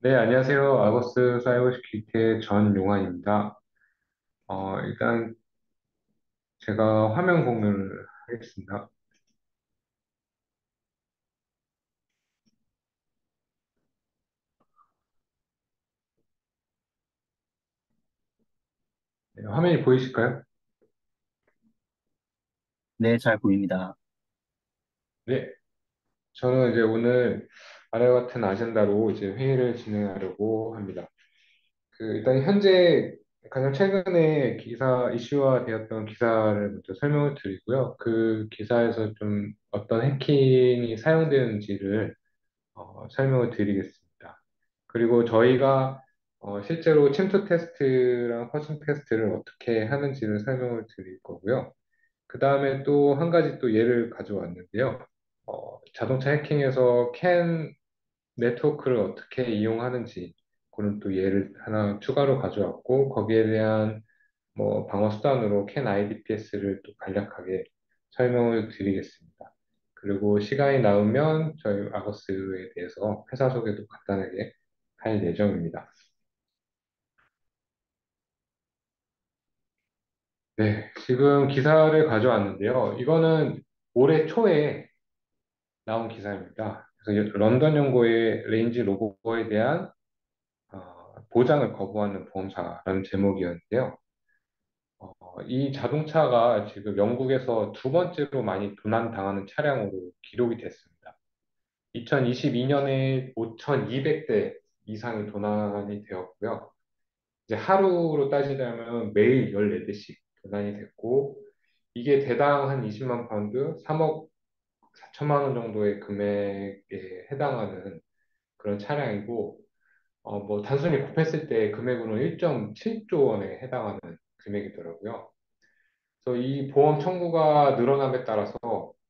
네, 안녕하세요. 아고스 사이버 시큐리티의 전용환입니다. 일단 제가 화면 공유를 하겠습니다. 네, 화면이 보이실까요? 네, 잘 보입니다. 네, 저는 이제 오늘 아래와 같은 아젠다로 이제 회의를 진행하려고 합니다. 일단 현재 가장 최근에 기사 이슈화 되었던 기사를 먼저 설명을 드리고요. 그 기사에서 좀 어떤 해킹이 사용되는지를 설명을 드리겠습니다. 그리고 저희가 실제로 침투 테스트랑 퍼싱 테스트를 어떻게 하는지를 설명을 드릴 거고요. 그 다음에 또 한 가지 또 예를 가져왔는데요. 자동차 해킹에서 캔 네트워크를 어떻게 이용하는지 그런 또 예를 하나 추가로 가져왔고 거기에 대한 뭐 방어 수단으로 캔 IDPS를 또 간략하게 설명을 드리겠습니다. 그리고 시간이 남으면 저희 아거스에 대해서 회사 소개도 간단하게 할 예정입니다. 네, 지금 기사를 가져왔는데요. 이거는 올해 초에 나온 기사입니다. 그래서 런던 연고의 레인지 로버에 대한 보장을 거부하는 보험사라는 제목이었는데요. 이 자동차가 지금 영국에서 두 번째로 많이 도난당하는 차량으로 기록이 됐습니다. 2022년에 5,200대 이상이 도난이 되었고요. 이제 하루로 따지자면 매일 14대씩 도난이 됐고, 이게 대당 한 20만 파운드, 3억 4천만 원 정도의 금액에 해당하는 그런 차량이고, 뭐 단순히 곱했을 때 금액으로는 1.7조 원에 해당하는 금액이더라고요. 그래서 이 보험 청구가 늘어남에 따라서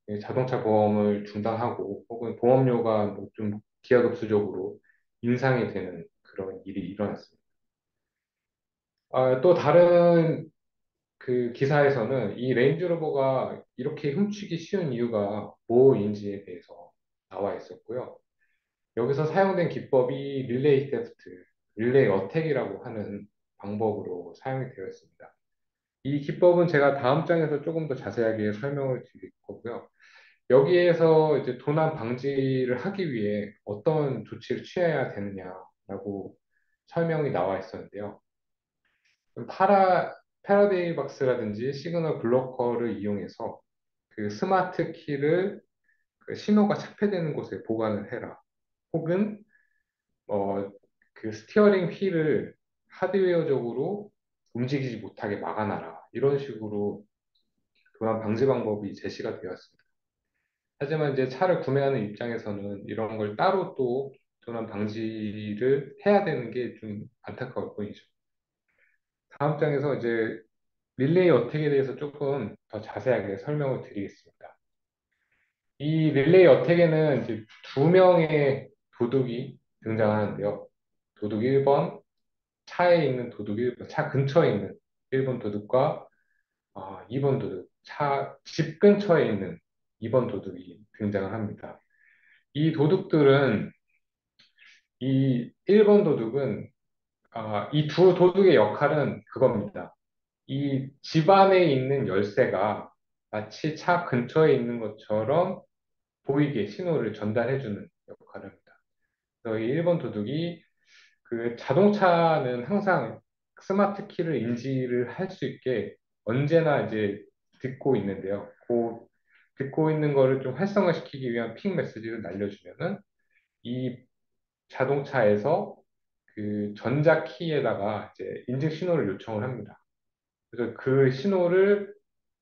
이 자동차 보험을 중단하고 혹은 보험료가 뭐좀 기하급수적으로 인상이 되는 그런 일이 일어났습니다. 또 다른 그 기사에서는 이 레인지로버가 이렇게 훔치기 쉬운 이유가 뭐인지에 대해서 나와 있었고요. 여기서 사용된 기법이 릴레이 세프트, 릴레이 어택이라고 하는 방법으로 사용이 되어 있습니다. 이 기법은 제가 다음 장에서 조금 더 자세하게 설명을 드릴 거고요. 여기에서 이제 도난 방지를 하기 위해 어떤 조치를 취해야 되느냐라고 설명이 나와 있었는데요. 패러데이 박스라든지 시그널 블로커를 이용해서 그 스마트 키를 그 신호가 착폐되는 곳에 보관을 해라. 혹은 그 스티어링 휠을 하드웨어적으로 움직이지 못하게 막아놔라. 이런 식으로 도난 방지 방법이 제시가 되었습니다. 하지만 이제 차를 구매하는 입장에서는 이런 걸 따로 또 도난 방지를 해야 되는 게 좀 안타까울 뿐이죠. 다음 장에서 이제 릴레이 어택에 대해서 조금 더 자세하게 설명을 드리겠습니다. 이 릴레이 어택에는 이제 두 명의 도둑이 등장하는데요. 도둑 1번, 차에 있는 도둑 1번, 차 근처에 있는 1번 도둑과 2번 도둑, 집 근처에 있는 2번 도둑이 등장을 합니다. 이 도둑들은 이 1번 도둑은 이 두 도둑의 역할은 그겁니다. 이 집 안에 있는 열쇠가 마치 차 근처에 있는 것처럼 보이게 신호를 전달해주는 역할을 합니다. 그래서 이 1번 도둑이 그 자동차는 항상 스마트 키를 인지를 할 수 있게 언제나 이제 듣고 있는데요. 그 듣고 있는 거를 좀 활성화시키기 위한 핑 메시지를 날려주면은 이 자동차에서 그 전자키에다가 이제 인증 신호를 요청을 합니다. 그래서 그 신호를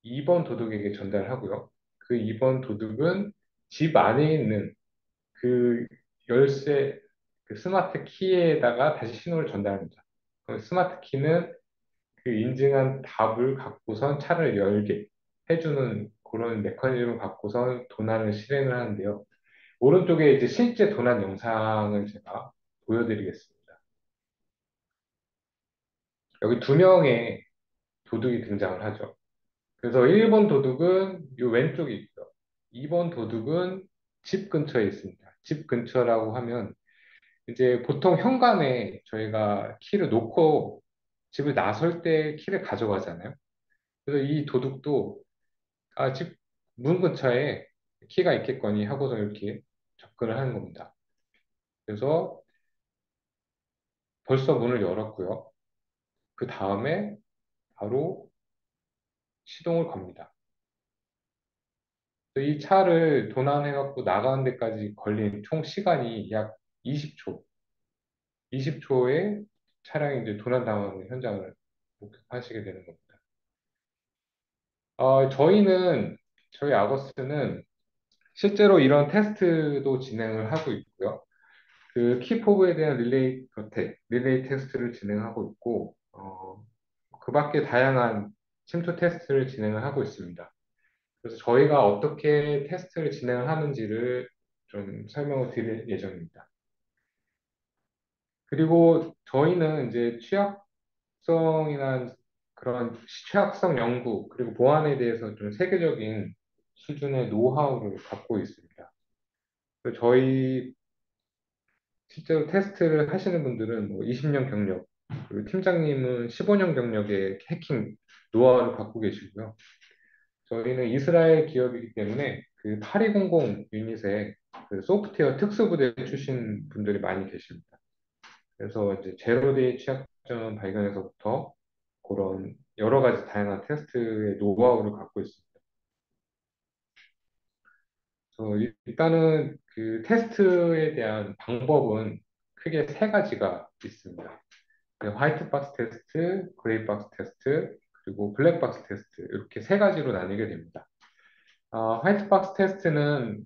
2번 도둑에게 전달하고요. 그 2번 도둑은 집 안에 있는 그 열쇠, 그 스마트 키에다가 다시 신호를 전달합니다. 그 스마트 키는 그 인증한 답을 갖고선 차를 열게 해주는 그런 메커니즘을 갖고선 도난을 실행을 하는데요. 오른쪽에 이제 실제 도난 영상을 제가 보여드리겠습니다. 여기 두 명의 도둑이 등장을 하죠. 그래서 1번 도둑은 이 왼쪽에 있죠. 2번 도둑은 집 근처에 있습니다. 집 근처라고 하면 이제 보통 현관에 저희가 키를 놓고 집을 나설 때 키를 가져가잖아요. 그래서 이 도둑도 집 문 근처에 키가 있겠거니 하고서 이렇게 접근을 하는 겁니다. 그래서 벌써 문을 열었고요. 그 다음에 바로 시동을 겁니다. 이 차를 도난해갖고 나가는 데까지 걸린 총 시간이 약 20초. 20초에 차량이 이제 도난당하는 현장을 목격하시게 되는 겁니다. 저희 아거스는 실제로 이런 테스트도 진행을 하고 있고요. 그 키포브에 대한 릴레이 테스트를 진행하고 있고, 그 밖에 다양한 침투 테스트를 진행을 하고 있습니다. 그래서 저희가 어떻게 테스트를 진행을 하는지를 좀 설명을 드릴 예정입니다. 그리고 저희는 이제 취약성이나 그런 취약성 연구, 그리고 보안에 대해서 좀 세계적인 수준의 노하우를 갖고 있습니다. 그래서 저희 실제로 테스트를 하시는 분들은 뭐 20년 경력, 그리고 팀장님은 15년 경력의 해킹 노하우를 갖고 계시고요. 저희는 이스라엘 기업이기 때문에 그 8200 유닛에 그 소프트웨어 특수부대 출신 분들이 많이 계십니다. 그래서 이제 제로데이 취약점 발견에서부터 그런 여러 가지 다양한 테스트의 노하우를 갖고 있습니다. 일단은 그 테스트에 대한 방법은 크게 세 가지가 있습니다. 화이트 박스 테스트, 그레이 박스 테스트, 그리고 블랙 박스 테스트 이렇게 세 가지로 나뉘게 됩니다. 화이트 박스 테스트는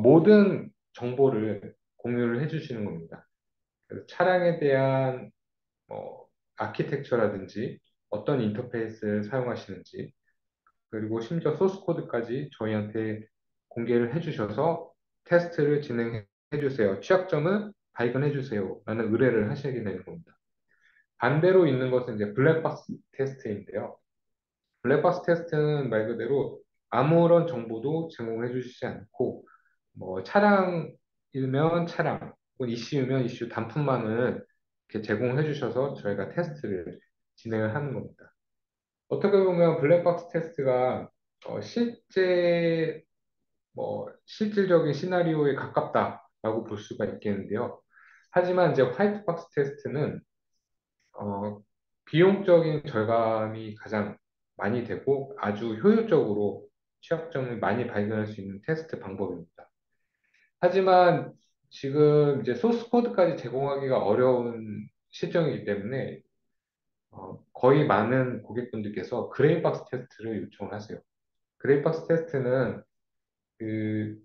모든 정보를 공유를 해주시는 겁니다. 그래서 차량에 대한 아키텍처라든지 어떤 인터페이스를 사용하시는지 그리고 심지어 소스 코드까지 저희한테 공개를 해주셔서 테스트를 진행해 주세요. 취약점은 발견해 주세요. 라는 의뢰를 하시게 되는 겁니다. 반대로 있는 것은 이제 블랙박스 테스트인데요. 블랙박스 테스트는 말 그대로 아무런 정보도 제공해 주시지 않고 뭐 차량이면 차량, 혹은 이슈면 이슈 단품만을 이렇게 제공해 주셔서 저희가 테스트를 진행을 하는 겁니다. 어떻게 보면 블랙박스 테스트가 실질적인 시나리오에 가깝다라고 볼 수가 있겠는데요. 하지만 이제 화이트 박스 테스트는 어, 비용적인 절감이 가장 많이 되고 아주 효율적으로 취약점을 많이 발견할 수 있는 테스트 방법입니다. 하지만 지금 이제 소스 코드까지 제공하기가 어려운 실정이기 때문에 거의 많은 고객분들께서 그레이 박스 테스트를 요청하세요. 그레이 박스 테스트는 그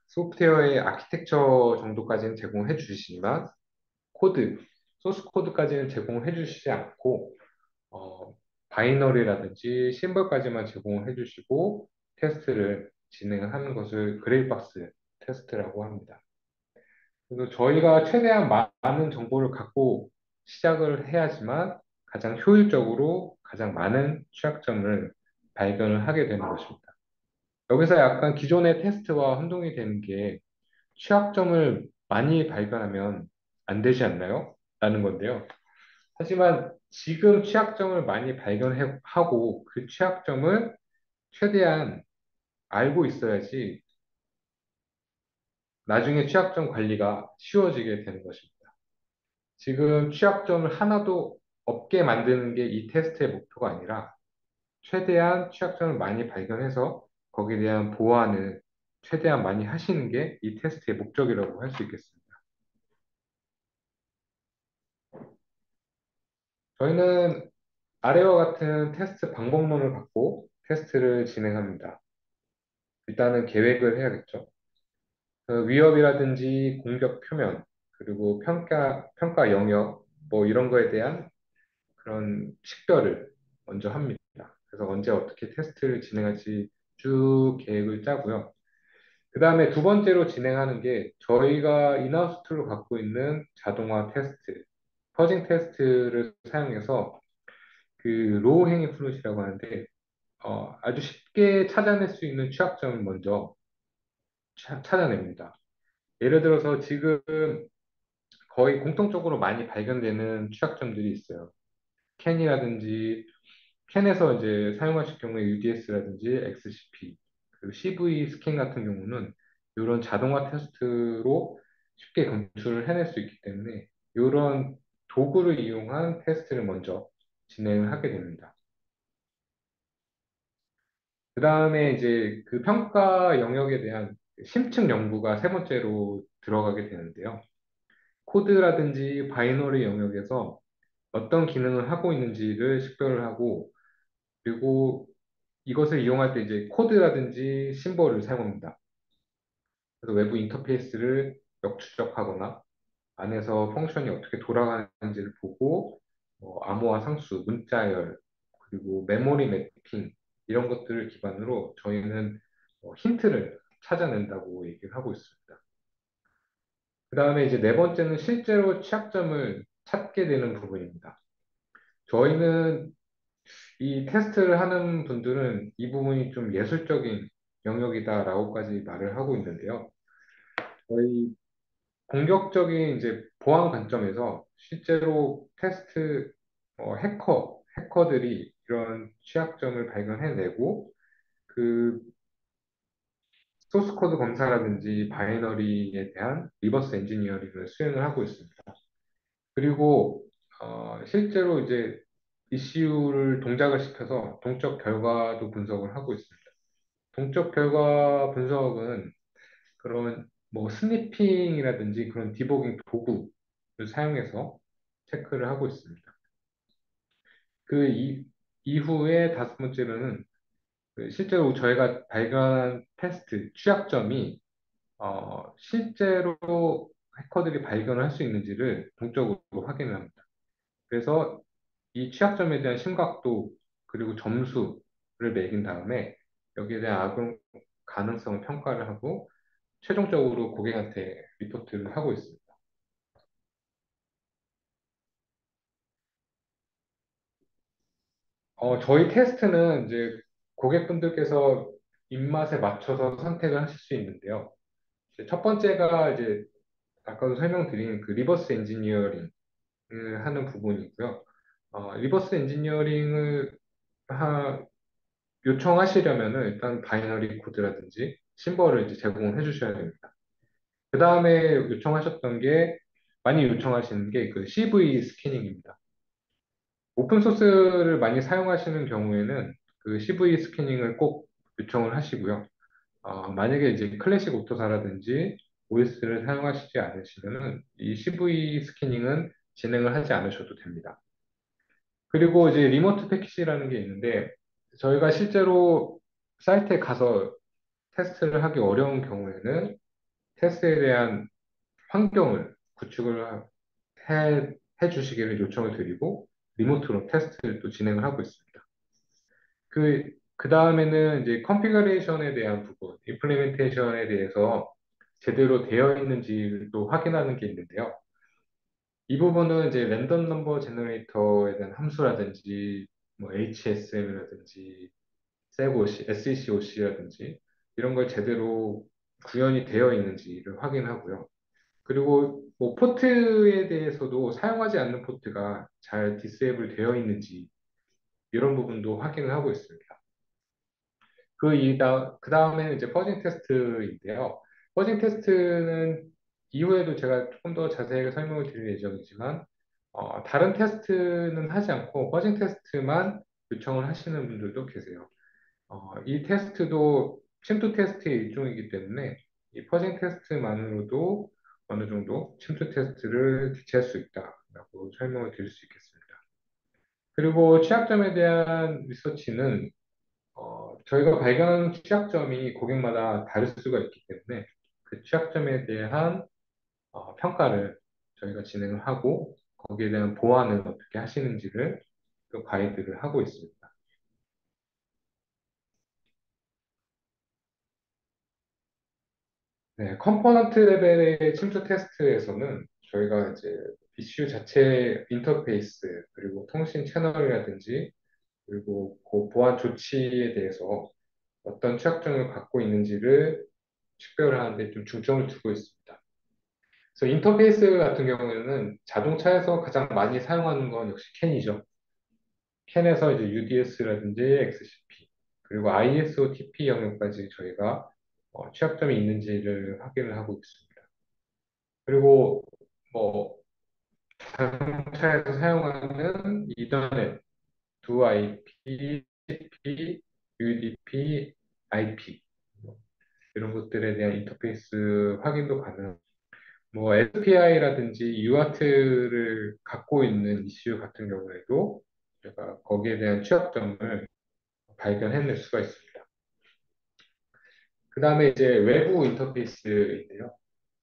소프트웨어의 아키텍처 정도까지는 제공해 주시지만 코드, 소스 코드까지는 제공해 주시지 않고 바이너리라든지 심벌까지만 제공해 주시고 테스트를 진행하는 것을 그레이박스 테스트라고 합니다. 그래서 저희가 최대한 많은 정보를 갖고 시작을 해야지만 가장 효율적으로 가장 많은 취약점을 발견을 하게 되는 것입니다. 여기서 약간 기존의 테스트와 혼동이 되는 게 취약점을 많이 발견하면 안 되지 않나요? 라는 건데요. 하지만 지금 취약점을 많이 발견하고 그 취약점을 최대한 알고 있어야지 나중에 취약점 관리가 쉬워지게 되는 것입니다. 지금 취약점을 하나도 없게 만드는 게 이 테스트의 목표가 아니라 최대한 취약점을 많이 발견해서 거기에 대한 보완을 최대한 많이 하시는 게 이 테스트의 목적이라고 할 수 있겠습니다. 저희는 아래와 같은 테스트 방법론을 갖고 테스트를 진행합니다. 일단은 계획을 해야겠죠. 그 위협이라든지 공격 표면, 그리고 평가 영역, 뭐 이런 거에 대한 그런 식별을 먼저 합니다. 그래서 언제 어떻게 테스트를 진행할지 쭉 계획을 짜고요. 그 다음에 두 번째로 진행하는 게 저희가 인하우스 툴로 갖고 있는 자동화 테스트, 퍼징 테스트를 사용해서 그 로우 행잉 프루트라고 하는데 아주 쉽게 찾아낼 수 있는 취약점을 먼저 찾아냅니다. 예를 들어서 지금 거의 공통적으로 많이 발견되는 취약점들이 있어요. 캔이라든지 캔에서 이제 사용하실 경우에 UDS라든지 XCP, 그리고 CV 스캔 같은 경우는 이런 자동화 테스트로 쉽게 검출을 해낼 수 있기 때문에 이런 도구를 이용한 테스트를 먼저 진행을 하게 됩니다. 그 다음에 이제 그 평가 영역에 대한 심층 연구가 세 번째로 들어가게 되는데요. 코드라든지 바이너리 영역에서 어떤 기능을 하고 있는지를 식별을 하고, 그리고 이것을 이용할 때 이제 코드라든지 심볼을 사용합니다. 그래서 외부 인터페이스를 역추적하거나 안에서 펑션이 어떻게 돌아가는지를 보고 암호화 상수, 문자열, 그리고 메모리 매핑 이런 것들을 기반으로 저희는 힌트를 찾아낸다고 얘기를 하고 있습니다. 그 다음에 이제 네 번째는 실제로 취약점을 찾게 되는 부분입니다. 저희는 이 테스트를 하는 분들은 이 부분이 좀 예술적인 영역이다라고까지 말을 하고 있는데요. 저희 공격적인 이제 보안 관점에서 실제로 테스트 해커들이 이런 취약점을 발견해내고 그 소스 코드 검사라든지 바이너리에 대한 리버스 엔지니어링을 수행을 하고 있습니다. 그리고 실제로 이제 이슈를 동작을 시켜서 동적 결과도 분석을 하고 있습니다. 동적 결과 분석은 그런 뭐 스니핑이라든지 그런 디버깅 도구를 사용해서 체크를 하고 있습니다. 이후에 다섯 번째로는 그 실제로 저희가 발견한 테스트 취약점이 실제로 해커들이 발견을 할 수 있는지를 동적으로 확인을 합니다. 그래서 이 취약점에 대한 심각도 그리고 점수를 매긴 다음에 여기에 대한 악용 가능성을 평가를 하고 최종적으로 고객한테 리포트를 하고 있습니다. 저희 테스트는 이제 고객분들께서 입맛에 맞춰서 선택을 하실 수 있는데요. 이제 첫 번째가 이제 아까도 설명드린 그 리버스 엔지니어링을 하는 부분이고요. 리버스 엔지니어링을 하- 요청하시려면은 일단 바이너리 코드라든지 심벌을 이제 제공을 해주셔야 됩니다. 그 다음에 요청하셨던 게 많이 요청하시는 게 그 CV 스캐닝입니다. 오픈 소스를 많이 사용하시는 경우에는 그 CV 스캐닝을 꼭 요청을 하시고요. 만약에 이제 클래식 오토사라든지 OS를 사용하시지 않으시면은 이 CV 스캐닝은 진행을 하지 않으셔도 됩니다. 그리고 이제 리모트 패키지라는 게 있는데 저희가 실제로 사이트에 가서 테스트를 하기 어려운 경우에는 테스트에 대한 환경을 구축을 해 주시기를 요청을 드리고 리모트로 테스트를 또 진행을 하고 있습니다. 그 다음에는 이제 컨피그레이션에 대한 부분, 임플리멘테이션에 대해서 제대로 되어 있는지를 또 확인하는 게 있는데요. 이 부분은 이제 랜덤 넘버 제너레이터에 대한 함수라든지 뭐 HSM이라든지 SECOC, SECOC라든지 이런 걸 제대로 구현이 되어 있는지를 확인하고요. 그리고 뭐 포트에 대해서도 사용하지 않는 포트가 잘 디세이블 되어 있는지 이런 부분도 확인을 하고 있습니다. 그 다음에는 이제 퍼징 테스트인데요. 퍼징 테스트는 이후에도 제가 조금 더 자세하게 설명을 드릴 예정이지만, 다른 테스트는 하지 않고 퍼징 테스트만 요청을 하시는 분들도 계세요. 이 테스트도 침투 테스트의 일종이기 때문에 이 퍼징 테스트만으로도 어느 정도 침투 테스트를 대체할 수 있다라고 설명을 드릴 수 있겠습니다. 그리고 취약점에 대한 리서치는 저희가 발견하는 취약점이 고객마다 다를 수가 있기 때문에 그 취약점에 대한 평가를 저희가 진행을 하고 거기에 대한 보완을 어떻게 하시는지를 또 가이드를 하고 있습니다. 네, 컴포넌트 레벨의 침투 테스트에서는 저희가 이제 이슈 자체 인터페이스 그리고 통신 채널이라든지 그리고 그 보안 조치에 대해서 어떤 취약점을 갖고 있는지를 식별을 하는데 좀 중점을 두고 있습니다. 그래서 인터페이스 같은 경우에는 자동차에서 가장 많이 사용하는 건 역시 캔이죠. 캔에서 이제 UDS라든지 XCP, 그리고 ISO TP 영역까지 저희가 취약점이 있는지를 확인을 하고 있습니다. 그리고 뭐 자동차에서 사용하는 이더넷, 두 IP, CP, UDP, IP 이런 것들에 대한 인터페이스 확인도 가능. 뭐 SPI라든지 UART를 갖고 있는 이슈 같은 경우에도 제가 거기에 대한 취약점을 발견해낼 수가 있습니다. 그 다음에 이제 외부 인터페이스인데요.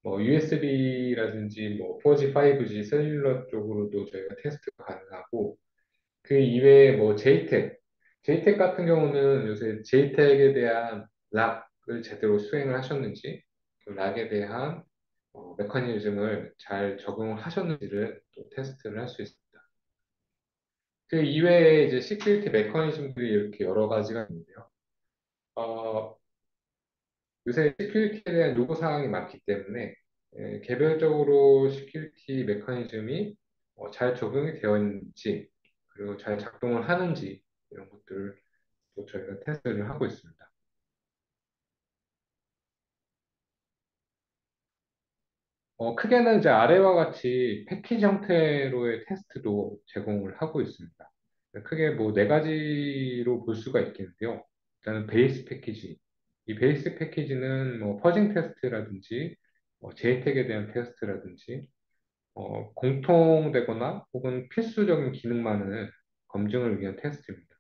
뭐 USB라든지 뭐 4G, 5G 셀룰러 쪽으로도 저희가 테스트가 가능하고 그 이외에 뭐 JTAG 같은 경우는 요새 JTAG에 대한 락을 제대로 수행을 하셨는지 그 락에 대한 메커니즘을 잘 적용을 하셨는지를 또 테스트를 할 수 있습니다. 그 이외에 이제 시큐리티 메커니즘들이 이렇게 여러 가지가 있는데요. 어, 요새 시큐리티에 대한 요구 사항이 많기 때문에 개별적으로 시큐리티 메커니즘이 잘 적용이 되어 있는지 그리고 잘 작동을 하는지 이런 것들을 또 저희가 테스트를 하고 있습니다. 크게는 이제 아래와 같이 패키지 형태로의 테스트도 제공을 하고 있습니다. 크게 뭐 네 가지로 볼 수가 있겠는데요. 일단은 베이스 패키지. 이 베이스 패키지는 뭐 퍼징 테스트라든지 JTAG에 대한 테스트라든지 공통되거나 혹은 필수적인 기능만을 검증을 위한 테스트입니다.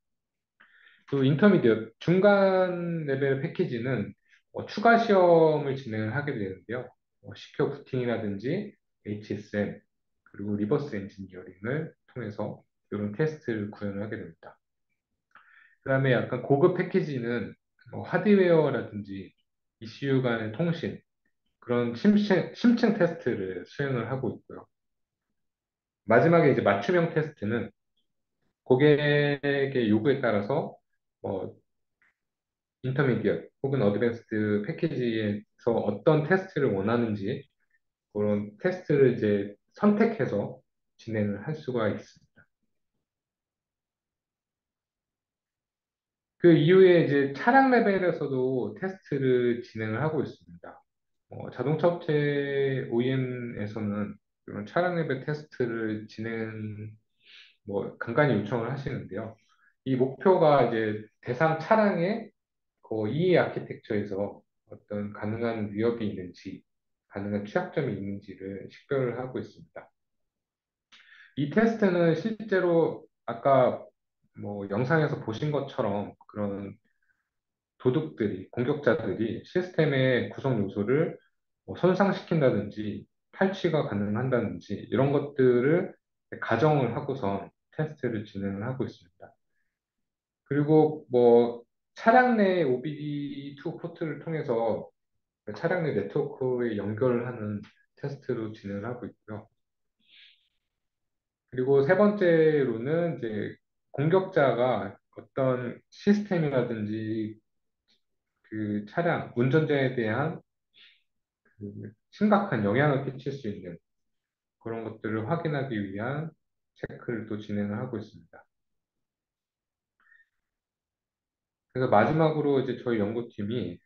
그 인터미디엇 중간 레벨 패키지는 추가 시험을 진행을 하게 되는데요. 시큐어 부팅이라든지 HSM 그리고 리버스 엔지니어링을 통해서 이런 테스트를 구현을 하게 됩니다. 그다음에 약간 고급 패키지는 하드웨어라든지 ECU 간의 통신 그런 심층 테스트를 수행을 하고 있고요. 마지막에 이제 맞춤형 테스트는 고객의 요구에 따라서 뭐 인터미디엇 혹은 어드밴스드 패키지에서 어떤 테스트를 원하는지 그런 테스트를 이제 선택해서 진행을 할 수가 있습니다. 그 이후에 이제 차량 레벨에서도 테스트를 진행을 하고 있습니다. 자동차 업체 OEM에서는 이런 차량 레벨 테스트를 뭐 간간히 요청을 하시는데요. 이 목표가 이제 대상 차량의 이 아키텍처에서 어떤 가능한 위협이 있는지, 가능한 취약점이 있는지를 식별을 하고 있습니다. 이 테스트는 실제로 아까 뭐 영상에서 보신 것처럼 그런 공격자들이 시스템의 구성 요소를 뭐 손상시킨다든지 탈취가 가능한다든지 이런 것들을 가정을 하고선 테스트를 진행을 하고 있습니다. 그리고 뭐 차량 내 OBD2 포트를 통해서 그 차량 내 네트워크에 연결을 하는 테스트로 진행을 하고 있고요. 그리고 세 번째로는 이제 공격자가 어떤 시스템이라든지 그 차량, 운전자에 대한 그 심각한 영향을 끼칠 수 있는 그런 것들을 확인하기 위한 체크를 또 진행을 하고 있습니다. 그래서 마지막으로 이제 저희 연구팀이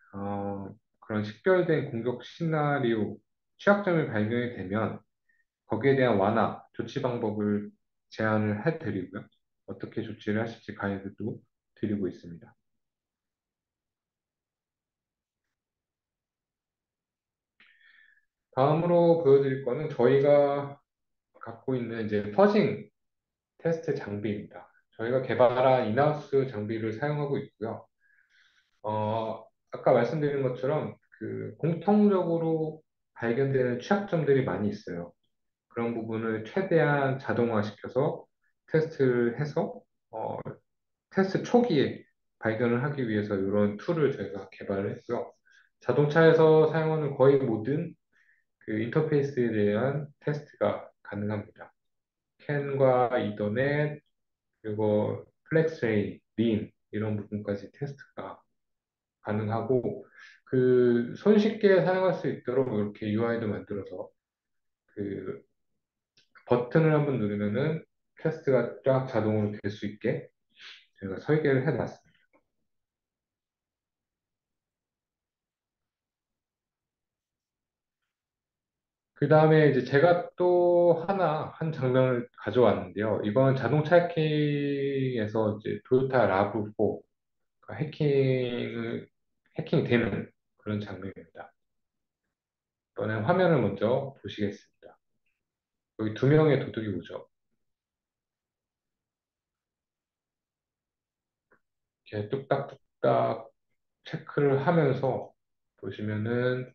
그런 식별된 공격 시나리오, 취약점을 발견이 되면 거기에 대한 완화, 조치 방법을 제안을 해드리고요. 어떻게 조치를 하실지 가이드도 드리고 있습니다. 다음으로 보여드릴 거는 저희가 갖고 있는 이제 퍼징 테스트 장비입니다. 저희가 개발한 인하우스 장비를 사용하고 있고요. 아까 말씀드린 것처럼 그 공통적으로 발견되는 취약점들이 많이 있어요. 그런 부분을 최대한 자동화시켜서 테스트를 해서 어, 테스트 초기에 발견을 하기 위해서 이런 툴을 저희가 개발을 했고요. 자동차에서 사용하는 거의 모든 그 인터페이스에 대한 테스트가 가능합니다. 캔과 이더넷, 그리고 플렉스레이, 린 이런 부분까지 테스트가 가능하고 그 손쉽게 사용할 수 있도록 이렇게 UI도 만들어서 그 버튼을 한번 누르면은 테스트가 쫙 자동으로 될 수 있게 제가 설계를 해놨습니다. 그 다음에 이제 제가 또 한 장면을 가져왔는데요. 이건 자동차 해킹에서 이제 토요타 라브4 해킹이 되는 그런 장면입니다. 이번엔 화면을 먼저 보시겠습니다. 여기 두 명의 도둑이 오죠. 이렇게 뚝딱뚝딱 체크를 하면서 보시면은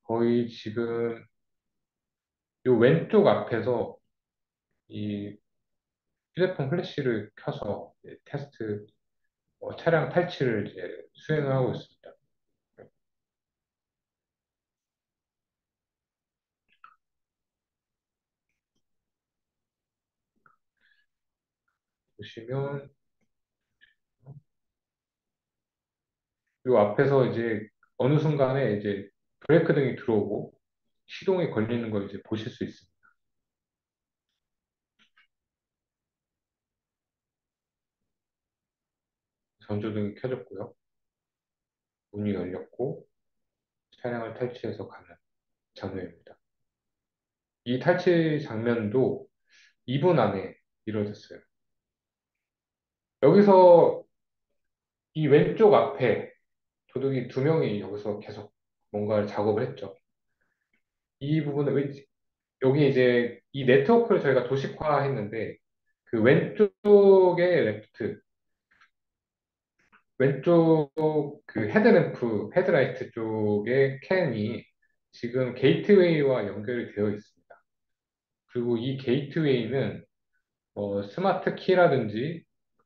거의 지금 요 왼쪽 앞에서 이 휴대폰 플래시를 켜서 이제 테스트 차량 탈취를 이제 수행을 하고 있습니다. 보시면 요 앞에서 이제 어느 순간에 이제 브레이크 등이 들어오고 시동이 걸리는 걸 이제 보실 수 있습니다. 전조등이 켜졌고요. 문이 열렸고 차량을 탈취해서 가는 장면입니다. 이 탈취 장면도 2분 안에 이루어졌어요. 여기서 이 왼쪽 앞에 도둑이 두 명이 여기서 계속 뭔가를 작업을 했죠. 이 부분은 여기 이제 이 네트워크를 저희가 도식화했는데 그 왼쪽의 왼쪽 그 헤드램프, 헤드라이트 쪽의 캔이 지금 게이트웨이와 연결이 되어 있습니다. 그리고 이 게이트웨이는 스마트 키라든지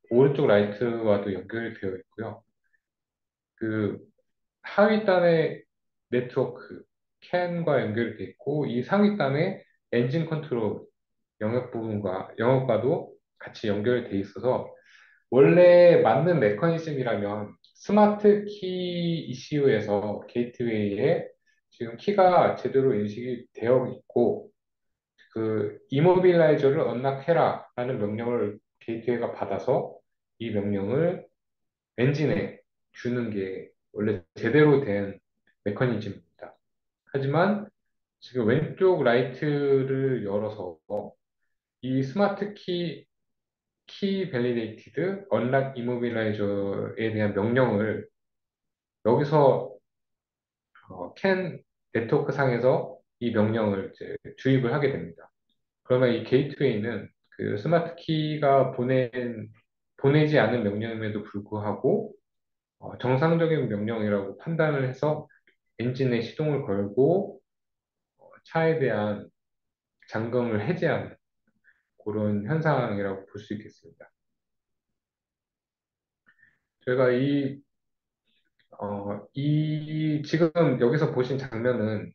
오른쪽 라이트와도 연결이 되어 있고요. 그 하위단의 네트워크 캔과 연결이 되어 있고 이 상위단의 엔진 컨트롤 영역과도 같이 연결돼 있어서 원래 맞는 메커니즘이라면 스마트 키 ECU에서 게이트웨이에 지금 키가 제대로 인식이 되어 있고 그 이모빌라이저를 언락해라 라는 명령을 게이트웨이가 받아서 이 명령을 엔진에 주는 게 원래 제대로 된 메커니즘입니다. 하지만 지금 왼쪽 라이트를 열어서 이 스마트 키 밸리데이티드 언락 이모빌라이저에 대한 명령을 여기서 캔 네트워크 상에서 이 명령을 이제 주입을 하게 됩니다. 그러면 이 게이트웨이는 그 스마트 키가 보내지 않은 명령임에도 불구하고 정상적인 명령이라고 판단을 해서 엔진에 시동을 걸고 차에 대한 잠금을 해제하는 그런 현상이라고 볼 수 있겠습니다. 저희가 지금 여기서 보신 장면은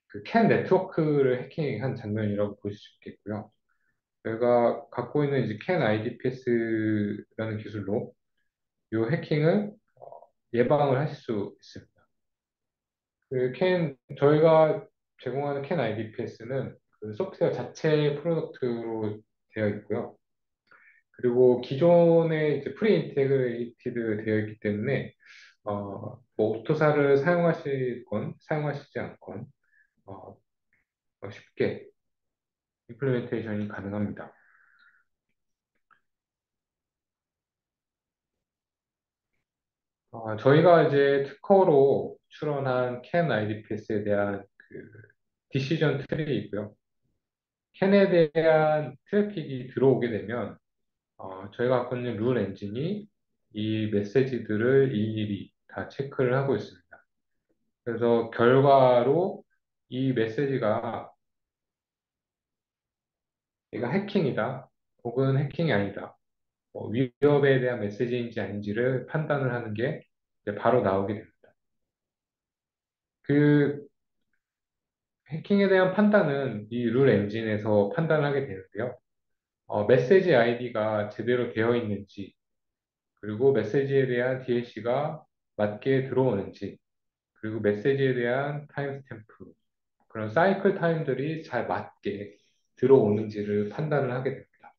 그 캔 네트워크를 해킹한 장면이라고 보실 수 있겠고요. 저희가 갖고 있는 이제 캔 IDPS라는 기술로 이 해킹을 예방을 하실 수 있습니다. 저희가 제공하는 캔 IDPS는 그 소프트웨어 자체 프로덕트로 되어 있고요. 그리고 기존에 이제 프리 인테그레이티드 되어 있기 때문에 뭐 오토사를 사용하시건 사용하시지 않건 어, 쉽게 임플리멘테이션이 가능합니다. 저희가 이제 특허로 출원한 캔 IDPS에 대한 그 디시전 트리 있고요. 캔에 대한 트래픽이 들어오게 되면 저희가 갖고 있는 룰 엔진이 이 메시지들을 일일이 다 체크를 하고 있습니다. 그래서 결과로 이 메시지가 얘가 해킹이다, 혹은 해킹이 아니다, 위협에 대한 메시지인지 아닌지를 판단을 하는 게 이제 바로 나오게 됩니다. 그 해킹에 대한 판단은 이 룰 엔진에서 판단을 하게 되는데요. 메시지 아이디가 제대로 되어 있는지, 그리고 메시지에 대한 DLC가 맞게 들어오는지, 그리고 메시지에 대한 타임스탬프, 그런 사이클 타임들이 잘 맞게 들어오는지를 판단을 하게 됩니다.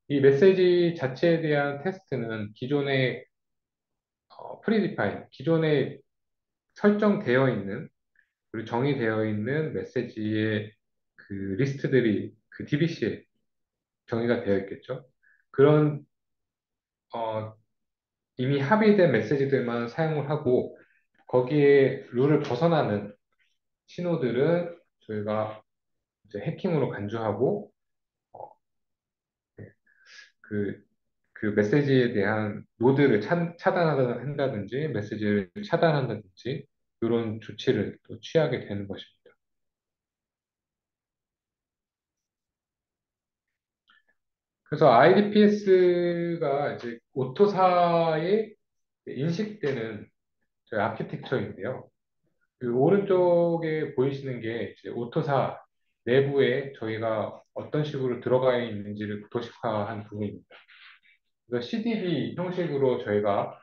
이 메시지 자체에 대한 테스트는 기존에 설정되어 있는, 그리고 정의되어 있는 메시지의 그 리스트들이 그 DBC에 정의가 되어 있겠죠. 그런 어, 이미 합의된 메시지들만 사용을 하고 거기에 룰을 벗어나는 신호들은 저희가 이제 해킹으로 간주하고 어, 네, 그, 그 메시지에 대한 노드를 차단한다든지 메시지를 차단한다든지 이런 조치를 또 취하게 되는 것입니다. 그래서 IDPS가 이제 오토사에 인식되는 저희 아키텍처인데요. 그 오른쪽에 보이시는 게 이제 오토사 내부에 저희가 어떤 식으로 들어가 있는지를 도식화한 부분입니다. 그래서 CDB 형식으로 저희가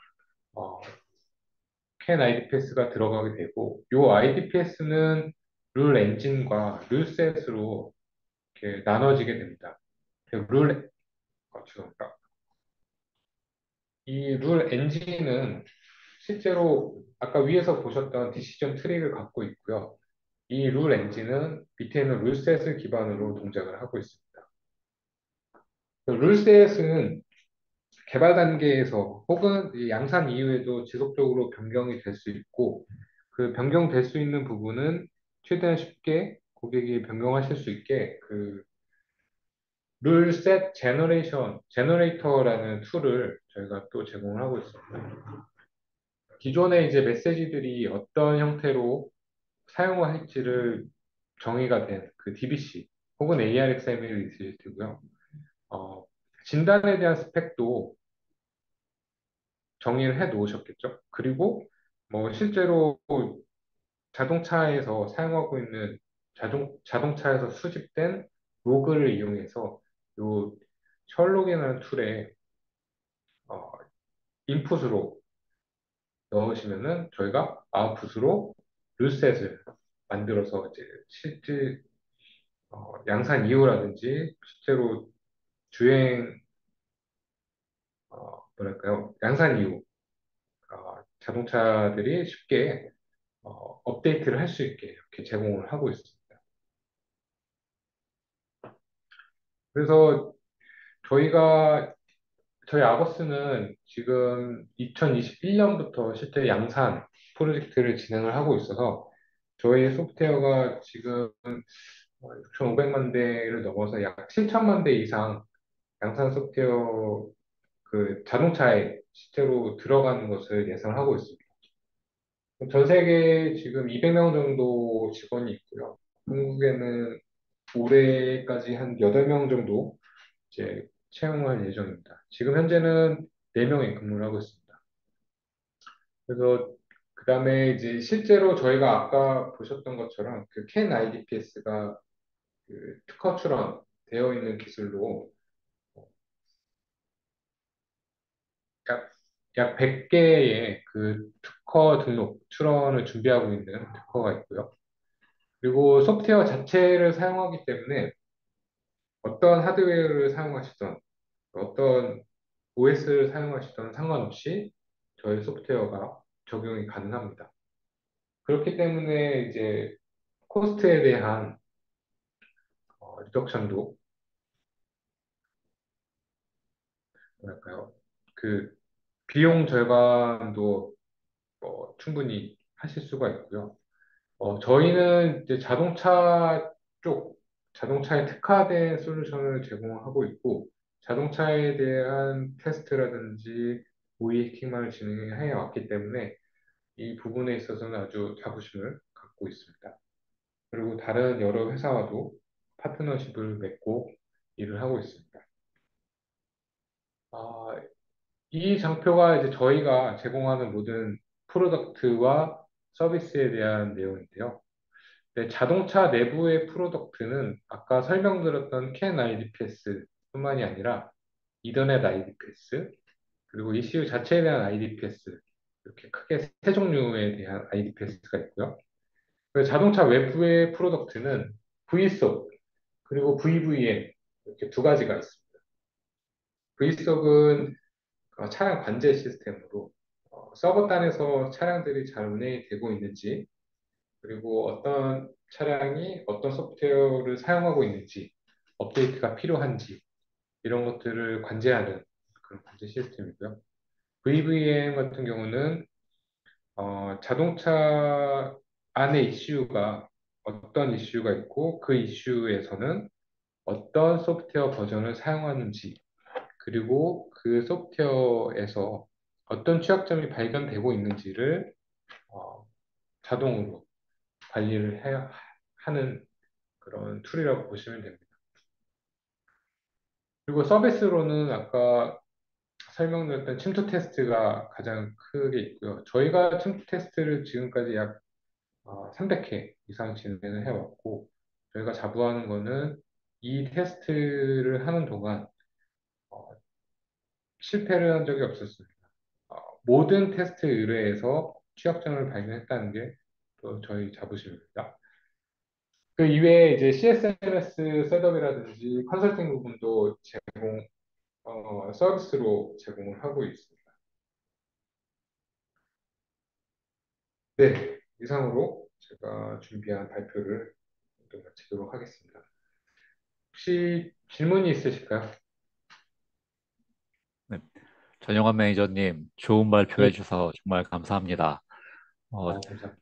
캔 IDPS가 들어가게 되고, 이 IDPS는 룰 엔진과 룰 셋으로 이렇게 나눠지게 됩니다. 그 죄송합니다. 이 룰 엔진은 실제로 아까 위에서 보셨던 디시전 트리를 갖고 있고요. 이 룰 엔진은 밑에 있는 룰셋을 기반으로 동작을 하고 있습니다. 룰셋은 개발 단계에서 혹은 이 양산 이후에도 지속적으로 변경이 될 수 있고, 그 변경될 수 있는 부분은 최대한 쉽게 고객이 변경하실 수 있게 그 룰셋 제너레이터라는 툴을 저희가 또 제공을 하고 있습니다. 기존에 이제 메시지들이 어떤 형태로 사용을 할지를 정의가 된 그 DBC 혹은 ARXML이 있을 테고요. 어, 진단에 대한 스펙도 정의를 해 놓으셨겠죠. 그리고 뭐 실제로 자동차에서 사용하고 있는 자동차에서 수집된 로그를 이용해서 요 셜록이라는 툴에 어, 인풋으로 넣으시면은 저희가 아웃풋으로 룰셋을 만들어서 이제 실제 양산 이후라든지 실제로 주행 뭐랄까요 양산 이후 자동차들이 쉽게 업데이트를 할 수 있게 이렇게 제공을 하고 있습니다. 그래서 저희가 저희 아거스는 지금 2021년부터 실제 양산 프로젝트를 진행을 하고 있어서 저희 소프트웨어가 지금 6,500만 대를 넘어서 약 7천만 대 이상 양산 소프트웨어 그 자동차에 실제로 들어가는 것을 예상하고 있습니다. 전 세계에 지금 200명 정도 직원이 있고요. 한국에는 올해까지 한 8명 정도 이제 채용할 예정입니다. 지금 현재는 4명이 근무를 하고 있습니다. 그래서 그다음에 이제 실제로 저희가 아까 보셨던 것처럼 그 캔 IDPS가 그 특허 출원되어 있는 기술로 약, 약 100개의 그 특허 등록 출원을 준비하고 있는 특허가 있고요. 그리고 소프트웨어 자체를 사용하기 때문에 어떤 하드웨어를 사용하시던 어떤 OS를 사용하시던 상관없이 저희 소프트웨어가 적용이 가능합니다. 그렇기 때문에 이제 코스트에 대한 리덕션도 뭐랄까요? 그 비용 절감도 충분히 하실 수가 있고요. 저희는 이제 자동차에 특화된 솔루션을 제공하고 있고, 자동차에 대한 테스트라든지 모의 해킹만을 진행해 왔기 때문에 이 부분에 있어서는 아주 자부심을 갖고 있습니다. 그리고 다른 여러 회사와도 파트너십을 맺고 일을 하고 있습니다. 아, 이 장표가 이제 저희가 제공하는 모든 프로덕트와 서비스에 대한 내용인데요. 네, 자동차 내부의 프로덕트는 아까 설명드렸던 캔 IDPS 뿐만이 아니라 이더넷 IDPS, 그리고 ECU 자체에 대한 IDPS, 이렇게 크게 세 종류에 대한 IDPS가 있고요. 그 자동차 외부의 프로덕트는 VSOC 그리고 VVM 이렇게 두 가지가 있습니다. VSOC은 차량 관제 시스템으로 서버 단에서 차량들이 잘 운행이 되고 있는지 그리고 어떤 차량이 어떤 소프트웨어를 사용하고 있는지 업데이트가 필요한지 이런 것들을 관제하는 그런 관제 시스템이고요. VVM 같은 경우는 자동차 안에 이슈가 어떤 이슈가 있고 그 이슈에서는 어떤 소프트웨어 버전을 사용하는지 그리고 그 소프트웨어에서 어떤 취약점이 발견되고 있는지를 어, 자동으로 관리를 해야 하는 그런 툴이라고 보시면 됩니다. 그리고 서비스로는 아까 설명드렸던 침투 테스트가 가장 크게 있고요. 저희가 침투 테스트를 지금까지 약 300회 이상 진행을 해왔고, 저희가 자부하는 거는 이 테스트를 하는 동안 어, 실패를 한 적이 없었습니다. 모든 테스트 의뢰에서 취약점을 발견했다는 게 또 저희 자부심입니다. 그 이외에 이제 CSMS 셋업이라든지 컨설팅 부분도 서비스로 제공을 하고 있습니다. 네, 이상으로 제가 준비한 발표를 또 마치도록 하겠습니다. 혹시 질문이 있으실까요? 네, 전영환 매니저님, 좋은 예, 발표해 주셔서 정말 감사합니다. 어, 감사합니다.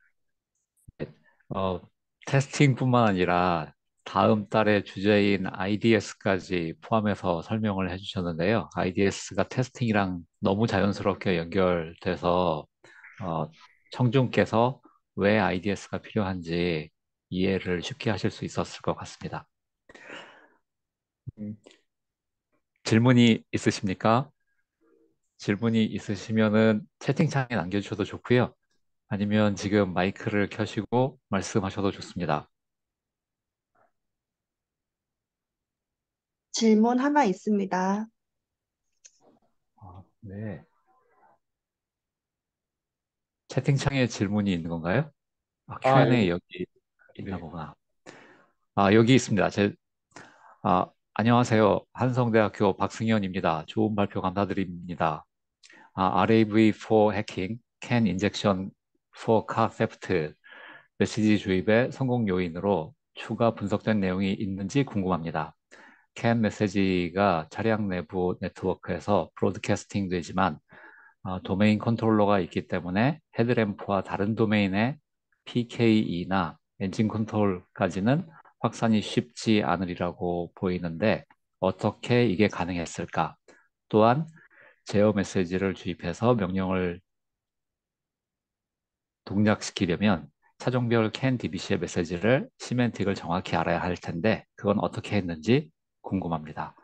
어, 테스팅뿐만 아니라 다음 달의 주제인 IDS까지 포함해서 설명을 해주셨는데요. IDS가 테스팅이랑 너무 자연스럽게 연결돼서 어, 청중께서 왜 IDS가 필요한지 이해를 쉽게 하실 수 있었을 것 같습니다. 음, 질문이 있으십니까? 질문이 있으시면은 채팅창에 남겨주셔도 좋고요. 아니면 지금 마이크를 켜시고 말씀하셔도 좋습니다. 질문 하나 있습니다. 네. 채팅창에 질문이 있는 건가요? Q&A 여기, 여기 있나 네. 보구나. 여기 있습니다. 안녕하세요. 한성대학교 박승현입니다. 좋은 발표 감사드립니다. RAV4 해킹, CAN 인젝션 for car theft 메시지 주입의 성공 요인으로 추가 분석된 내용이 있는지 궁금합니다. CAN 메시지가 차량 내부 네트워크에서 브로드캐스팅 되지만 도메인 컨트롤러가 있기 때문에 헤드램프와 다른 도메인의 PKE나 엔진 컨트롤까지는 확산이 쉽지 않으리라고 보이는데 어떻게 이게 가능했을까? 또한 제어 메시지를 주입해서 명령을 동작시키려면 차종별 캔 DBC의 메시지를 시멘틱을 정확히 알아야 할 텐데 그건 어떻게 했는지 궁금합니다.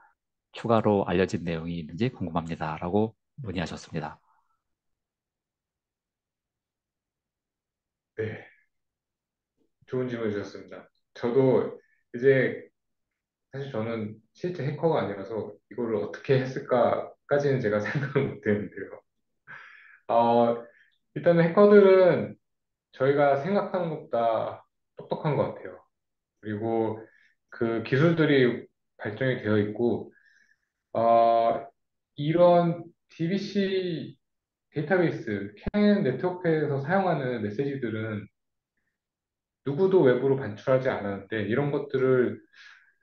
추가로 알려진 내용이 있는지 궁금합니다. 라고 문의하셨습니다. 네, 좋은 질문 주셨습니다. 저도 이제 사실 저는 실제 해커가 아니라서 이거를 어떻게 했을까까지는 제가 생각을 못 했는데요. 어, 일단 해커들은 저희가 생각하는 것보다 똑똑한 것 같아요. 그리고 그 기술들이 발전이 되어 있고, 어, 이런 DBC 데이터베이스, 캔 네트워크에서 사용하는 메시지들은 누구도 외부로 반출하지 않았는데 이런 것들을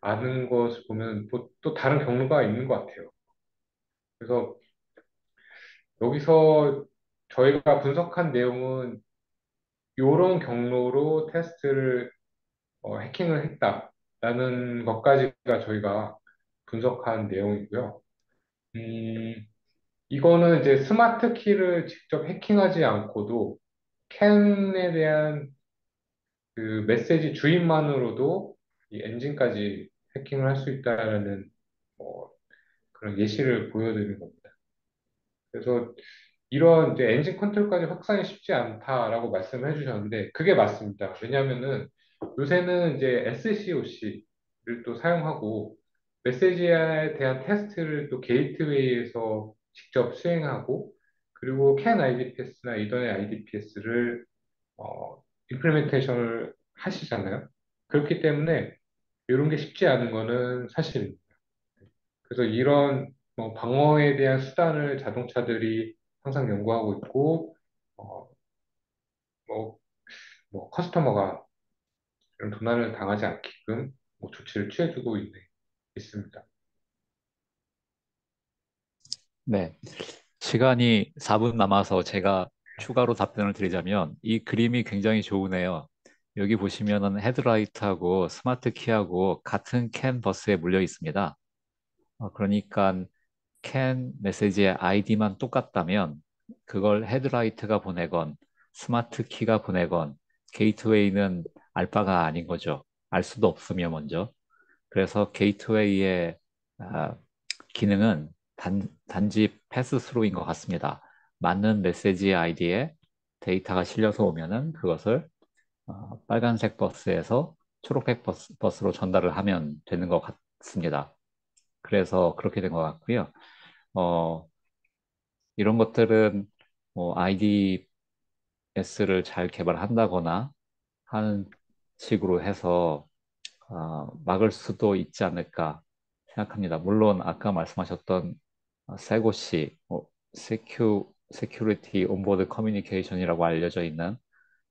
아는 것을 보면 또 다른 경로가 있는 것 같아요. 그래서 여기서 저희가 분석한 내용은 이런 경로로 테스트를 해킹을 했다라는 것까지가 저희가 분석한 내용이고요. 음, 이거는 이제 스마트 키를 직접 해킹하지 않고도 캔에 대한 그 메시지 주입만으로도 이 엔진까지 해킹을 할 수 있다는 그런 예시를 보여드리는 겁니다. 그래서 이런 이제 엔진 컨트롤까지 확산이 쉽지 않다라고 말씀을 해주셨는데 그게 맞습니다. 왜냐하면은 요새는 이제 SCOC를 또 사용하고 메시지에 대한 테스트를 또 게이트웨이에서 직접 수행하고 그리고 CAN IDPS나 이더넷 IDPS를 임플리멘테이션을 하시잖아요. 그렇기 때문에 이런 게 쉽지 않은 거는 사실입니다. 그래서 이런 뭐 방어에 대한 수단을 자동차들이 항상 연구하고 있고, 어, 뭐, 뭐 커스터머가 이런 도난을 당하지 않게끔 뭐 조치를 취해주고 있습니다. 네. 시간이 4분 남아서 제가 추가로 답변을 드리자면 이 그림이 굉장히 좋으네요. 여기 보시면은 헤드라이트하고 스마트 키하고 같은 캔 버스에 물려 있습니다. 그러니까 캔 메시지의 아이디만 똑같다면 그걸 헤드라이트가 보내건 스마트 키가 보내건 게이트웨이는 알바가 아닌 거죠. 알 수도 없으며 먼저. 그래서 게이트웨이의 아, 기능은 단지 패스스루인 것 같습니다. 맞는 메시지 아이디에 데이터가 실려서 오면은 그것을 빨간색 버스에서 초록색 버스로 전달을 하면 되는 것 같습니다. 그래서 그렇게 된 것 같고요. 어, 이런 것들은 뭐 IDS를 잘 개발한다거나 하는 식으로 해서 막을 수도 있지 않을까 생각합니다. 물론 아까 말씀하셨던 세고시, 세큐리티 온보드 커뮤니케이션이라고 알려져 있는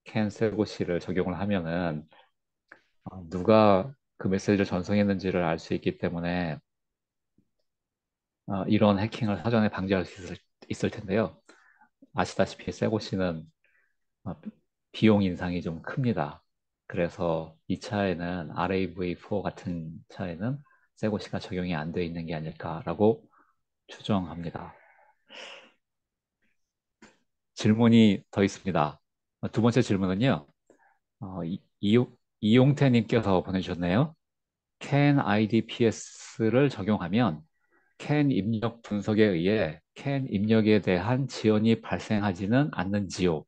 캔 세고시를 적용을 하면은 누가 그 메시지를 전송했는지를 알 수 있기 때문에 이런 해킹을 사전에 방지할 수 있을 텐데요. 아시다시피 세고시는 어, 비용 인상이 좀 큽니다. 그래서 이 차에는 RAV4 같은 차에는 세고시가 적용이 안 되어 있는 게 아닐까라고 추정합니다. 질문이 더 있습니다. 두 번째 질문은요. 이용태님께서 보내주셨네요. CAN IDPS를 적용하면 CAN 입력 분석에 의해 CAN 입력에 대한 지연이 발생하지는 않는지요?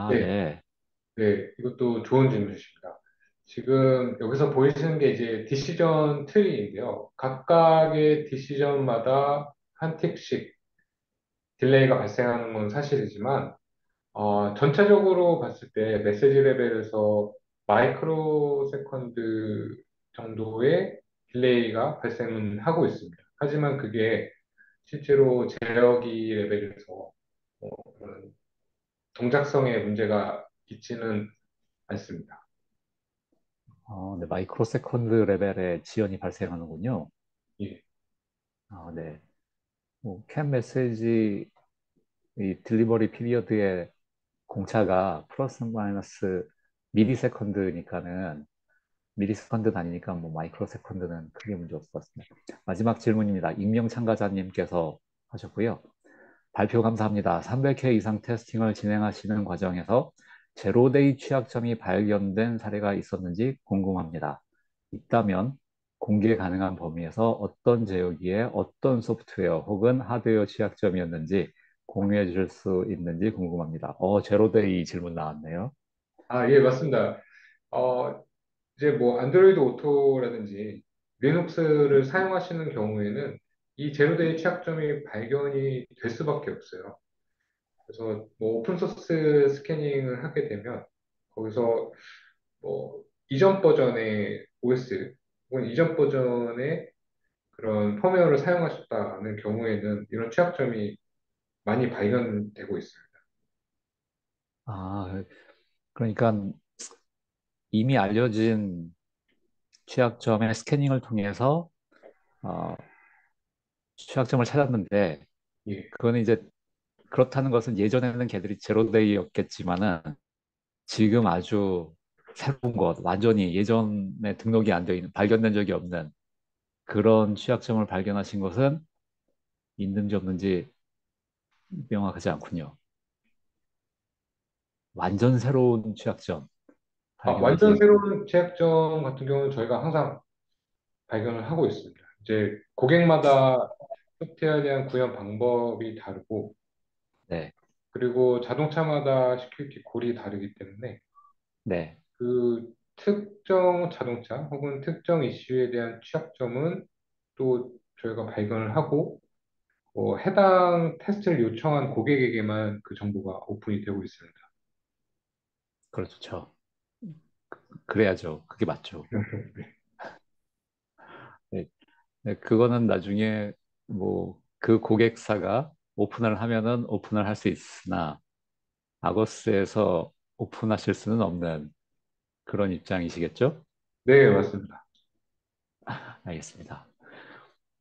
네, 네, 네, 이것도 좋은 질문이십니다. 지금 여기서 보이시는 게 이제 디시전 트리인데요. 각각의 디시전마다 한 틱씩 딜레이가 발생하는 건 사실이지만, 전체적으로 봤을 때 메시지 레벨에서 마이크로 세컨드 정도의 딜레이가 발생은 하고 있습니다. 하지만 그게 실제로 제어기 레벨에서 그런 동작성에 문제가 있지는 않습니다. 네, 마이크로 세컨드 레벨의 지연이 발생하는군요. 예, 네. 캔 메시지 이 딜리버리 피리어드의 공차가 플러스 마이너스 미리세컨드니까는 미리세컨드 단위니까 뭐 마이크로 세컨드는 크게 문제 없을 것 같습니다. 마지막 질문입니다. 익명 참가자님께서 하셨고요. 발표 감사합니다. 300회 이상 테스팅을 진행하시는 과정에서 제로데이 취약점이 발견된 사례가 있었는지 궁금합니다. 있다면 공개 가능한 범위에서 어떤 제어기에 어떤 소프트웨어 혹은 하드웨어 취약점이었는지 공유해 주실 수 있는지 궁금합니다. 제로데이 질문 나왔네요. 예, 맞습니다. 어, 이제 뭐 안드로이드 오토라든지 리눅스를 사용하시는 경우에는 이 제로데이 취약점이 발견이 될 수밖에 없어요. 그래서 뭐 오픈 소스 스캐닝을 하게 되면 거기서 뭐 이전 버전의 OS 혹은 이전 버전의 그런 펌웨어를 사용하셨다는 경우에는 이런 취약점이 많이 발견되고 있어요. 아, 그러니까 이미 알려진 취약점의 스캐닝을 통해서 어, 취약점을 찾았는데 예. 그거는 이제 그렇다는 것은 예전에는 걔들이 제로데이였겠지만은 지금 아주 새로운 것, 완전히 예전에 등록이 안 되어 있는, 발견된 적이 없는 그런 취약점을 발견하신 것은 있는지 없는지 명확하지 않군요. 완전 새로운 취약점 완전 발견하신, 새로운 취약점 같은 경우는 저희가 항상 발견을 하고 있습니다. 이제 고객마다 소프트웨어에 대한 구현 방법이 다르고, 네, 그리고 자동차마다 시큐리티 콜이 다르기 때문에 네. 그 특정 자동차 혹은 특정 이슈에 대한 취약점은 또 저희가 발견을 하고, 해당 테스트를 요청한 고객에게만 그 정보가 오픈이 되고 있습니다. 그렇죠. 그래야죠. 그게 맞죠. 네, 네, 그거는 나중에 뭐 그 고객사가 오픈을 하면은 오픈을 할 수 있으나 아고스에서 오픈하실 수는 없는 그런 입장이시겠죠? 네, 맞습니다. 알겠습니다.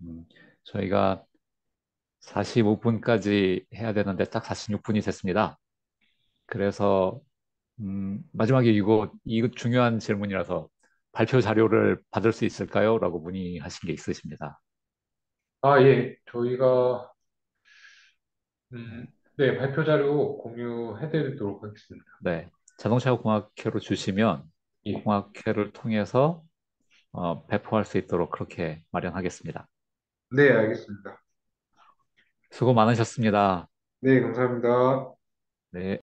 음, 저희가 45분까지 해야 되는데 딱 46분이 됐습니다. 그래서 마지막에 이거 중요한 질문이라서 발표 자료를 받을 수 있을까요? 라고 문의하신 게 있으십니다. 아, 예. 저희가, 네. 네, 발표 자료 공유해드리도록 하겠습니다. 네. 자동차 공학회로 주시면 예. 공학회를 통해서 배포할 수 있도록 그렇게 마련하겠습니다. 네, 알겠습니다. 수고 많으셨습니다. 네, 감사합니다. 네.